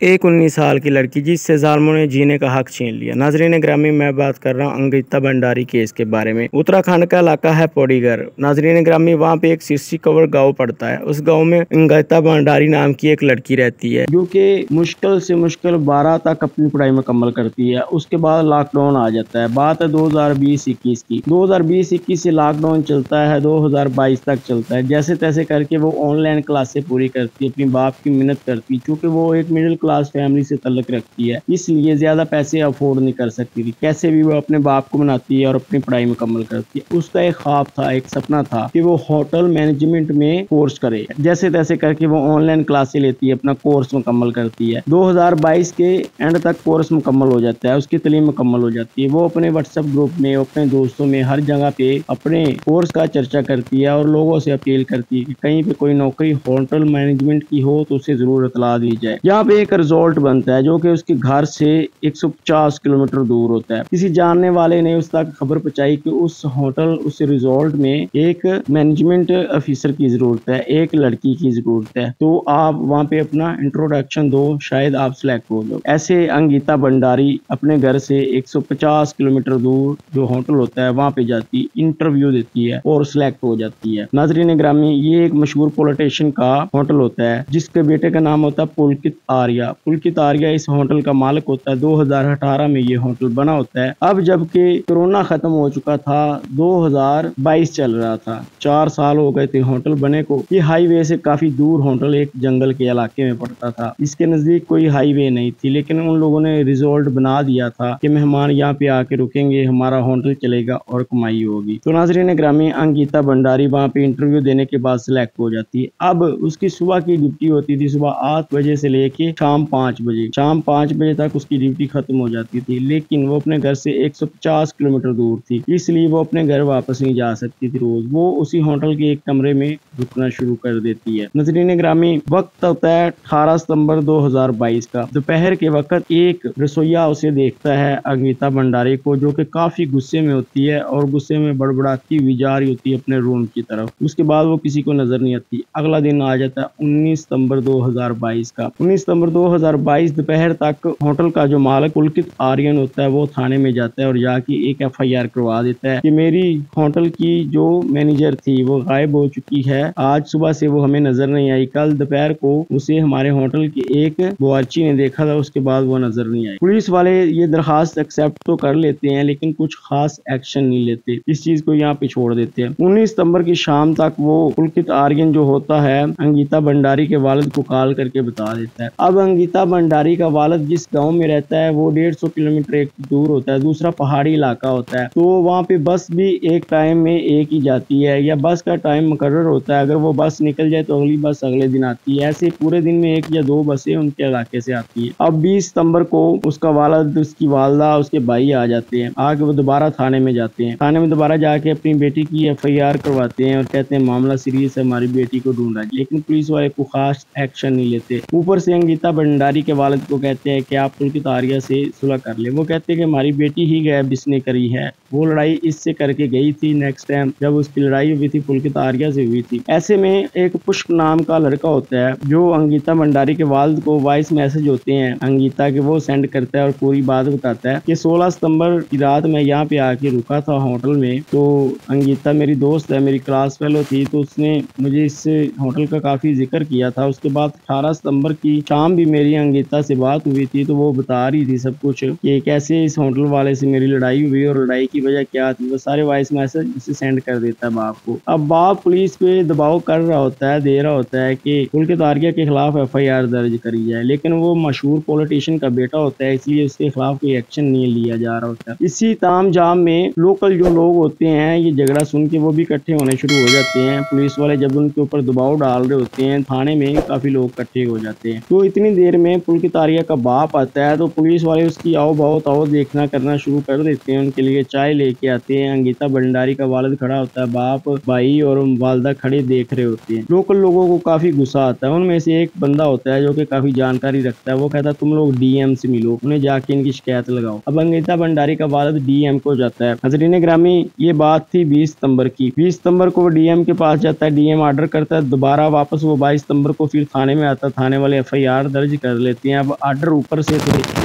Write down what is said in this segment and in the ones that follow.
एक 19 साल की लड़की जिससे जालिमों ने जीने का हक छीन लिया। नाजरीन ग्रामी, मैं बात कर रहा हूँ अंकिता भंडारी केस के बारे में। उत्तराखंड का इलाका है पौड़ीगढ़। नाजरीन ग्रामी, वहाँ पे एक सिरसी कवर गांव पड़ता है। उस गांव में अंकिता भंडारी नाम की एक लड़की रहती है जो कि मुश्किल से मुश्किल 12 तक अपनी पढ़ाई मुकम्मल करती है। उसके बाद लॉकडाउन आ जाता है। बात है 2020-21 की। 2020-21 से लॉकडाउन चलता है, 2022 तक चलता है। जैसे तैसे करके वो ऑनलाइन क्लासें पूरी करती है, अपनी बाप की मिन्नत करती, क्योंकि वो एक मिडिल क्लास फैमिली से तल्लुक रखती है, इसलिए ज्यादा पैसे अफोर्ड नहीं कर सकती थी। कैसे भी वो अपने बाप को मनाती है और अपनी पढ़ाई मुकम्मल करती है। उसका एक ख्वाब था, एक सपना था कि वो होटल मैनेजमेंट में कोर्स करे। जैसे तैसे करके वो ऑनलाइन क्लासें लेती है, अपना कोर्स मुकम्मल करती है। 2022 के एंड तक कोर्स मुकम्मल हो जाता है, उसकी तालीम मुकम्मल हो जाती है। वो अपने व्हाट्सएप ग्रुप में, अपने दोस्तों में, हर जगह पे अपने कोर्स का चर्चा करती है और लोगों से अपील करती है कि कहीं पे कोई नौकरी होटल मैनेजमेंट की हो तो उसे जरूर इतला दी जाए। यहाँ पे एक रिजॉर्ट बनता है जो कि उसके घर से 150 किलोमीटर दूर होता है। किसी जानने वाले ने उस तक खबर पहुंचाई कि उस होटल, उस रिजॉर्ट में एक मैनेजमेंट ऑफिसर की जरूरत है, एक लड़की की जरूरत है, तो आप वहाँ पे अपना इंट्रोडक्शन दो, शायद आप सिलेक्ट हो जाओ। ऐसे अंकिता भंडारी अपने घर से 150 किलोमीटर दूर जो होटल होता है वहाँ पे जाती, इंटरव्यू देती है और सिलेक्ट हो जाती है। नाजरीन ग्रामी, ये एक मशहूर पॉलिटिशियन का होटल होता है जिसके बेटे का नाम होता है पुलकित आर्या। पुलकित आर्या इस होटल का मालिक होता है। 2018 में ये होटल बना होता है। अब जबकि कोरोना खत्म हो चुका था, 2022 चल रहा था, 4 साल हो गए थे होटल बने को। ये हाईवे से काफी दूर होटल एक जंगल के इलाके में पड़ता था। इसके नजदीक कोई हाईवे नहीं थी, लेकिन उन लोगों ने रिजॉर्ट बना दिया था कि मेहमान यहाँ पे आके रुकेंगे, हमारा होटल चलेगा और कमाई होगी। तो नाजरीन ग्रामी, अंकिता भंडारी वहाँ पे इंटरव्यू देने के बाद सिलेक्ट हो जाती है। अब उसकी सुबह की ड्यूटी होती थी, सुबह 8 बजे से लेके शाम 5 बजे। शाम 5 बजे तक उसकी ड्यूटी खत्म हो जाती थी, लेकिन वो अपने घर से 150 किलोमीटर दूर थी, इसलिए वो अपने घर वापस नहीं जा सकती थी। रोज वो उसी होटल के एक कमरे में रुकना शुरू कर देती है। नजरीन ग्रामी, वक्त होता है 18 सितंबर 2022 का। दोपहर के वक्त एक रसोईया उसे देखता है, अंकिता भंडारी को, जो कि काफी गुस्से में होती है और गुस्से में बड़बड़ाती हुई जा रही होती है अपने रूम की तरफ। उसके बाद वो किसी को नजर नहीं आती। अगला दिन आ जाता है 19 सितंबर 2022 का। 19 सितंबर 2022 दोपहर तक होटल का जो मालिक पुलकित आर्यन होता है वो थाने में जाता है और जाके एक FIR करवा देता है कि मेरी होटल की जो मैनेजर थी वो गायब हो चुकी है। आज सुबह से वो हमें नजर नहीं आई। कल दोपहर को उसे हमारे होटल की एक बावर्ची ने देखा था, उसके बाद वो नजर नहीं आई। पुलिस वाले ये दरखास्त एक्सेप्ट तो कर लेते हैं, लेकिन कुछ खास एक्शन नहीं लेते, इस चीज को यहाँ पे छोड़ देते हैं। 19 सितंबर की शाम तक वो पुलकित आर्यन जो होता है अंकिता भंडारी के वालिद को कॉल करके बता देता है। अब अंकिता भंडारी का वालिद जिस गांव में रहता है वो 150 किलोमीटर एक दूर होता है, दूसरा पहाड़ी इलाका होता है, तो वहाँ पे बस भी एक टाइम में एक ही जाती है, या बस का टाइम मुकर्रर होता है। अगर वो बस निकल जाए तो अगली बस अगले दिन आती है। ऐसे पूरे दिन में 1 या 2 बसें उनके इलाके से आती है। अब 20 सितंबर को उसका वालिद, उसकी वालदा, उसके भाई आ जाते हैं। आगे वो दोबारा थाने में जाते हैं। थाने में दोबारा जाके अपनी बेटी की FIR करवाते हैं और कहते हैं मामला सीरियस है, हमारी बेटी को ढूंढा। लेकिन पुलिस वाले को खास एक्शन नहीं लेते। ऊपर से अंकिता भंडारी के वालिद को कहते हैं कि आप पुलकित आर्या से सुलह कर ले। वो कहते हैं कि हमारी बेटी ही गायब इसने करी है, वो लड़ाई इससे करके गई थी नेक्स्ट टाइम जब उसकी लड़ाई हुई थी पुलकित आर्या से हुई थी। ऐसे में एक पुष्प नाम का लड़का होता है जो अंकिता भंडारी के वालिद को वॉइस मैसेज होते हैं अंकिता के, वो सेंड करता है और पूरी बात बताता है कि 16 सितंबर की रात मैं यहाँ पे आके रुका था होटल में, तो अंकिता मेरी दोस्त है, मेरी क्लास फेलो थी, तो उसने मुझे इस होटल का काफी जिक्र किया था। उसके बाद 18 सितंबर की शाम भी मेरी अंकिता से बात हुई थी, तो वो बता रही थी सब कुछ कि कैसे इस होटल वाले से मेरी लड़ाई हुई और लड़ाई की वजह क्या थी। वो सारे वॉइस मैसेज उसे सेंड कर देता है बाप को। अब बाप पुलिस पे दबाव कर रहा होता है, दे रहा होता है कि पुलकित आर्या के खिलाफ FIR दर्ज करी जाए, लेकिन वो मशहूर पॉलिटिशियन का बेटा होता है, इसलिए उसके खिलाफ कोई एक्शन नहीं लिया जा रहा होता। इसी ताम जाम में लोकल जो लोग होते हैं ये झगड़ा सुन के वो भी इकट्ठे होने शुरू हो जाते हैं। पुलिस वाले जब उनके ऊपर दबाव डाल रहे होते हैं, थाने में काफी लोग इकट्ठे हो जाते हैं। तो इतनी देर में पुलकित आर्या का बाप आता है, तो पुलिस वाले उसकी आओ भाव ताओ देखना करना शुरू कर देते हैं। उनके लिए चाय लेके आते हैं। अंकिता भंडारी का वालिद खड़ा होता है, बाप, भाई और वालदा खड़े देख रहे होते हैं। लोकल लोगों को काफी गुस्सा आता है। उनमें से एक बंदा होता है जो कि काफी जानकारी रखता है। वो कहता है तुम लोग DM से मिलो, उन्हें जाके इनकी शिकायत लगाओ। अब अंकिता भंडारी का वालिद DM को जाता है। नजरीन ग्रामी, ये बात थी 20 सितंबर की। 20 सितंबर को वो DM के पास जाता है, DM ऑर्डर करता है। दोबारा वापस वो 22 सितंबर को फिर थाने में आता है। थाने वाले FIR दर्ज दर्ज कर लेते हैं। अब आर्डर ऊपर से थे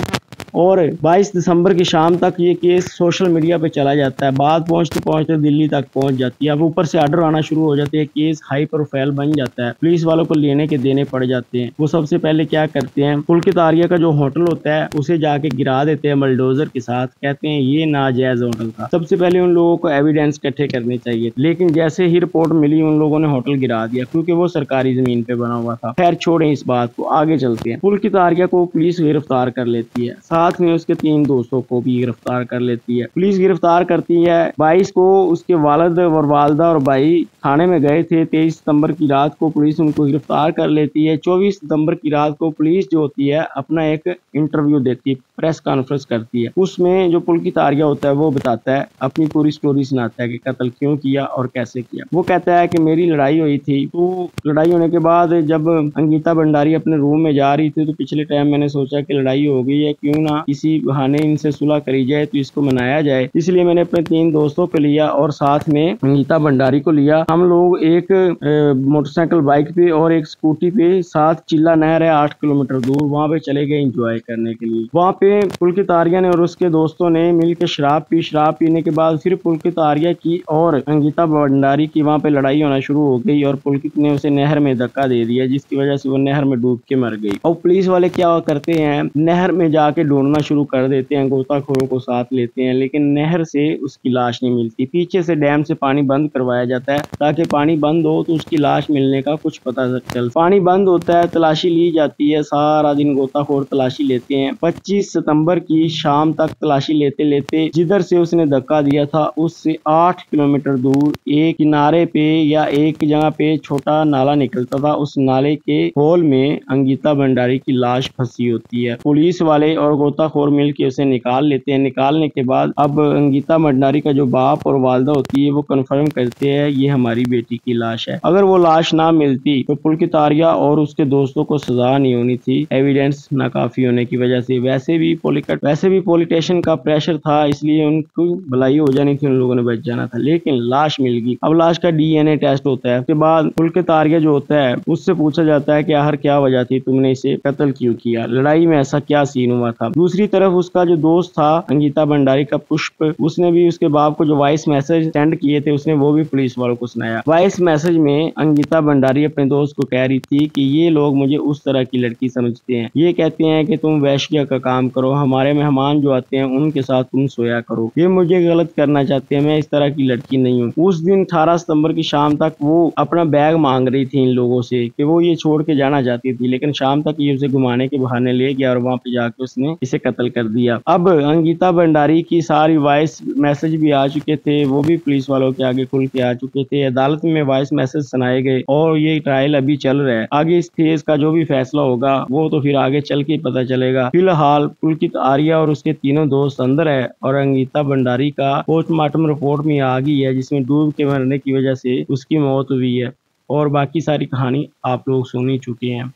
और 22 दिसंबर की शाम तक ये केस सोशल मीडिया पे चला जाता है। बात पहुंचते पहुंचते दिल्ली तक पहुंच जाती है। अब ऊपर से आर्डर आना शुरू हो जाते हैं, केस हाई प्रोफाइल बन जाता है, पुलिस वालों को लेने के देने पड़ जाते हैं। वो सबसे पहले क्या करते हैं, पुलकित आर्या का जो होटल होता है उसे जाके गिरा देते हैं बुलडोजर के साथ। कहते हैं ये नाजायज होटल था। सबसे पहले उन लोगों को एविडेंस इकट्ठे करने चाहिए, लेकिन जैसे ही रिपोर्ट मिली उन लोगों ने होटल गिरा दिया, क्योंकि वो सरकारी जमीन पे बना हुआ था। खैर छोड़ें इस बात को, आगे चलते हैं। पुलकित आर्या को पुलिस गिरफ्तार कर लेती है, साथ में उसके 3 दोस्तों को भी गिरफ्तार कर लेती है। पुलिस गिरफ्तार करती है। 22 को उसके वालिद और वालदा और भाई थाने में गए थे। 23 सितंबर की रात को पुलिस उनको गिरफ्तार कर लेती है। 24 सितंबर की रात को पुलिस जो होती है अपना एक इंटरव्यू देती है, प्रेस कॉन्फ्रेंस करती है। उसमें जो पुलकित आर्या होता है वो बताता है, अपनी पूरी स्टोरी सुनाता है कि कत्ल क्यों किया और कैसे किया। वो कहता है कि मेरी लड़ाई हुई थी, तो लड़ाई होने के बाद जब अंकिता भंडारी अपने रूम में जा रही थी तो पिछले टाइम मैंने सोचा कि लड़ाई हो गई है, क्यों ना किसी बहाने इनसे सुलह करी जाए, तो इसको मनाया जाए। इसलिए मैंने अपने 3 दोस्तों को लिया और साथ में अंकिता भंडारी को लिया। हम लोग एक मोटरसाइकिल बाइक पे और एक स्कूटी पे साथ चिल्ला नहर है 8 किलोमीटर दूर, वहाँ पे चले गए एंजॉय करने के लिए। वहाँ पे पुलकित आर्या ने और उसके दोस्तों ने मिलकर शराब पी। शराब पीने के बाद फिर पुलकित आर्या की और अंकिता भंडारी की वहाँ पे लड़ाई होना शुरू हो गई और पुलकित ने उसे नहर में धक्का दे दिया, जिसकी वजह से वो नहर में डूब के मर गई। और पुलिस वाले क्या करते हैं, नहर में जाके ढूंढना शुरू कर देते हैं, गोताखोरों को साथ लेते हैं, लेकिन नहर से उसकी लाश नहीं मिलती। पीछे से डैम से पानी बंद करवाया जाता है ताकि पानी बंद हो तो उसकी लाश मिलने का कुछ पता चल। पानी बंद होता है, तलाशी ली जाती है, सारा दिन गोताखोर तलाशी लेते हैं। 25 सितंबर की शाम तक तलाशी लेते लेते जिधर से उसने धक्का दिया था उससे 8 किलोमीटर दूर एक किनारे पे या एक जगह पे छोटा नाला निकलता था। उस नाले के होल में अंकिता भंडारी की लाश फंसी होती है। पुलिस वाले और गोताखोर मिलकर उसे निकाल लेते हैं। निकालने के बाद अब अंकिता भंडारी का जो बाप और वालदा होती है वो कंफर्म करते हैं ये हमारी बेटी की लाश है। अगर वो लाश ना मिलती तो पुलकित आर्या और उसके दोस्तों को सजा नहीं होनी थी, एविडेंस नाकाफी होने की वजह से। वैसे भी पॉलिटिशियन का प्रेशर था, इसलिए उनको भलाई हो जानी थी, उन लोगों ने बच जाना था, लेकिन लाश मिल गई। अब लाश का DNA टेस्ट होता है। उसके बाद पुलकित आर्या जो होता है उससे पूछा जाता है कि आखिर क्या वजह थी, तुमने इसे कत्ल क्यों किया, लड़ाई में ऐसा क्या सीन हुआ था। दूसरी तरफ उसका जो दोस्त था अंकिता भंडारी का पुष्प, उसने भी उसके बाप को जो वॉइस मैसेज सेंड किए थे उसने वो भी पुलिस वालों को सुनाया। वॉइस मैसेज में अंकिता भंडारी अपने दोस्त को कह रही थी कि ये लोग मुझे उस तरह की लड़की समझते हैं, ये कहते हैं कि तुम वैश्या का काम करो, हमारे मेहमान जो आते हैं उनके साथ तुम सोया करो, ये मुझे गलत करना चाहते हैं, मैं इस तरह की लड़की नहीं हूँ। उस दिन 18 सितंबर की शाम तक वो अपना बैग मांग रही थी इन लोगों से कि वो ये छोड़ के जाना चाहती थी, लेकिन शाम तक ये उसे घुमाने के बहाने ले गया और वहां पे जाके उसने इसे कत्ल कर दिया। अब अंकिता भंडारी की सारी वॉइस मैसेज भी आ चुके थे, वो भी पुलिस वालों के आगे खुल के आ चुके थे। अदालत में वॉइस मैसेज सुनाए गए और ये ट्रायल अभी चल रहा है। आगे इस केस का जो भी फैसला होगा वो तो फिर आगे चल के पता चलेगा। फिलहाल पुलकित आर्या और उसके तीनों दोस्त अंदर है और अंकिता भंडारी का पोस्टमार्टम रिपोर्ट में आ गई है, जिसमें डूब के मरने की वजह से उसकी मौत हुई है। और बाकी सारी कहानी आप लोग सुन ही चुके हैं।